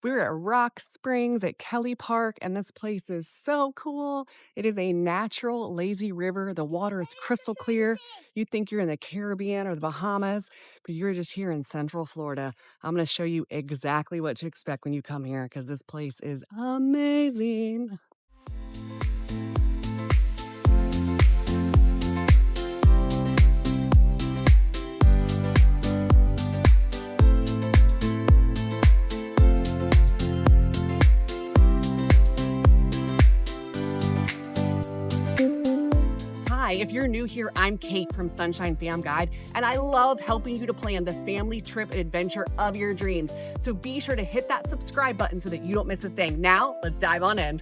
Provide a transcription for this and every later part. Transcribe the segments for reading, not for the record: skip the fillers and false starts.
We're at Rock Springs at Kelly Park, and this place is so cool. It is a natural, lazy river. The water is crystal clear. You think you're in the Caribbean or the Bahamas, but you're just here in Central Florida. I'm going to show you exactly what to expect when you come here because this place is amazing. Hi, if you're new here, I'm Kate from Sunshine Fam Guide, and I love helping you to plan the family trip and adventure of your dreams. So be sure to hit that subscribe button so that you don't miss a thing. Now, let's dive on in.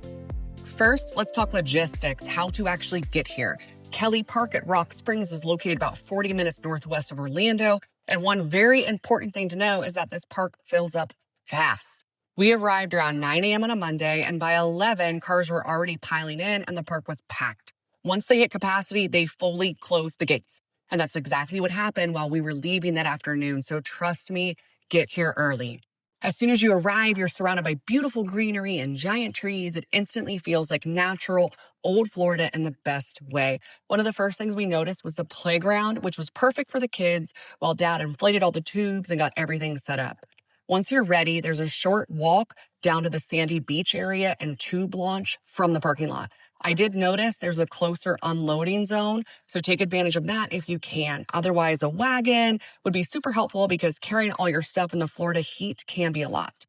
First, let's talk logistics, how to actually get here. Kelly Park at Rock Springs is located about 40 minutes northwest of Orlando, and one very important thing to know is that this park fills up fast. We arrived around 9 a.m. on a Monday, and by 11, cars were already piling in and the park was packed. Once they hit capacity, they fully closed the gates. And that's exactly what happened while we were leaving that afternoon. So trust me, get here early. As soon as you arrive, you're surrounded by beautiful greenery and giant trees. It instantly feels like natural, old Florida in the best way. One of the first things we noticed was the playground, which was perfect for the kids, while Dad inflated all the tubes and got everything set up. Once you're ready, there's a short walk down to the sandy beach area and tube launch from the parking lot. I did notice there's a closer unloading zone, so take advantage of that if you can. Otherwise, a wagon would be super helpful because carrying all your stuff in the Florida heat can be a lot.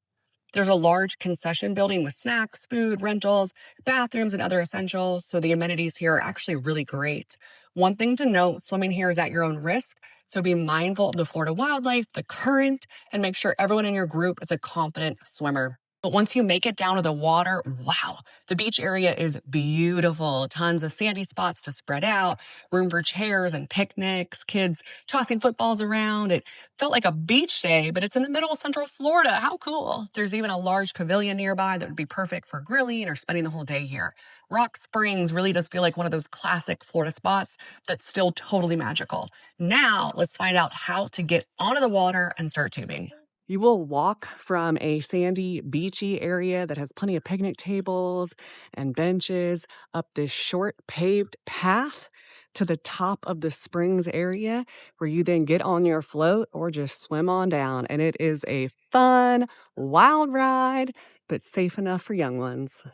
There's a large concession building with snacks, food, rentals, bathrooms, and other essentials, so the amenities here are actually really great. One thing to note, swimming here is at your own risk, so be mindful of the Florida wildlife, the current, and make sure everyone in your group is a confident swimmer. But once you make it down to the water, wow, the beach area is beautiful. Tons of sandy spots to spread out, room for chairs and picnics, kids tossing footballs around. It felt like a beach day, but it's in the middle of Central Florida. How cool. There's even a large pavilion nearby that would be perfect for grilling or spending the whole day here. Rock Springs really does feel like one of those classic Florida spots that's still totally magical. Now, let's find out how to get onto the water and start tubing. You will walk from a sandy, beachy area that has plenty of picnic tables and benches up this short paved path to the top of the springs area where you then get on your float or just swim on down. And it is a fun, wild ride, but safe enough for young ones.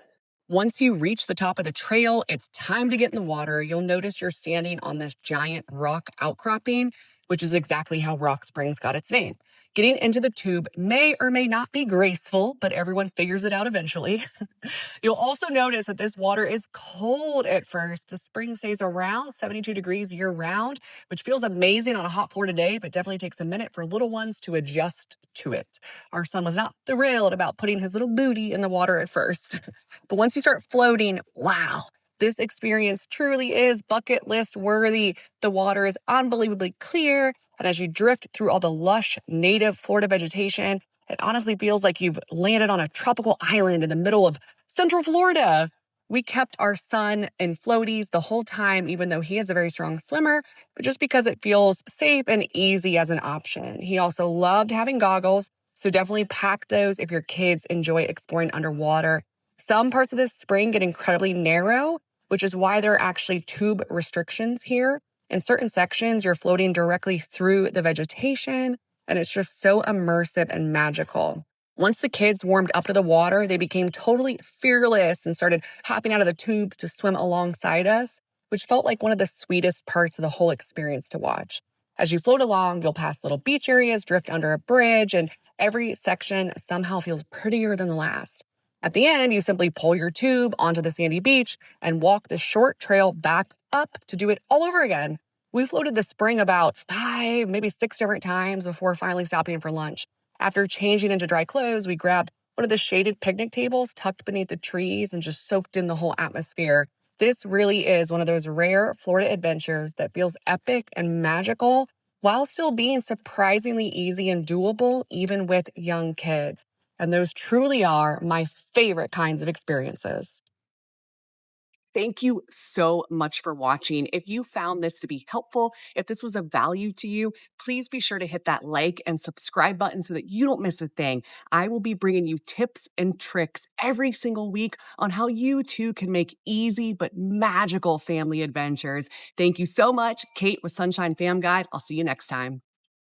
Once you reach the top of the trail, it's time to get in the water. You'll notice you're standing on this giant rock outcropping, which is exactly how Rock Springs got its name. Getting into the tube may or may not be graceful, but everyone figures it out eventually. You'll also notice that this water is cold at first. The spring stays around 72 degrees year round, which feels amazing on a hot Florida day, but definitely takes a minute for little ones to adjust to it. Our son was not thrilled about putting his little booty in the water at first. But once you start floating, wow, this experience truly is bucket list worthy. The water is unbelievably clear. And as you drift through all the lush native Florida vegetation, it honestly feels like you've landed on a tropical island in the middle of Central Florida. We kept our son in floaties the whole time, even though he is a very strong swimmer, but just because it feels safe and easy as an option. He also loved having goggles, so definitely pack those if your kids enjoy exploring underwater. Some parts of this spring get incredibly narrow, which is why there are actually tube restrictions here. In certain sections, you're floating directly through the vegetation, and it's just so immersive and magical. Once the kids warmed up to the water, they became totally fearless and started hopping out of the tubes to swim alongside us, which felt like one of the sweetest parts of the whole experience to watch. As you float along, you'll pass little beach areas, drift under a bridge, and every section somehow feels prettier than the last. At the end, you simply pull your tube onto the sandy beach and walk the short trail back up to do it all over again. We floated the spring about 5, maybe 6 different times before finally stopping for lunch. After changing into dry clothes, we grabbed one of the shaded picnic tables tucked beneath the trees and just soaked in the whole atmosphere. This really is one of those rare Florida adventures that feels epic and magical while still being surprisingly easy and doable, even with young kids. And those truly are my favorite kinds of experiences. Thank you so much for watching. If you found this to be helpful, if this was of value to you, please be sure to hit that like and subscribe button so that you don't miss a thing. I will be bringing you tips and tricks every single week on how you too can make easy but magical family adventures. Thank you so much, Kate with Sunshine Fam Guide. I'll see you next time.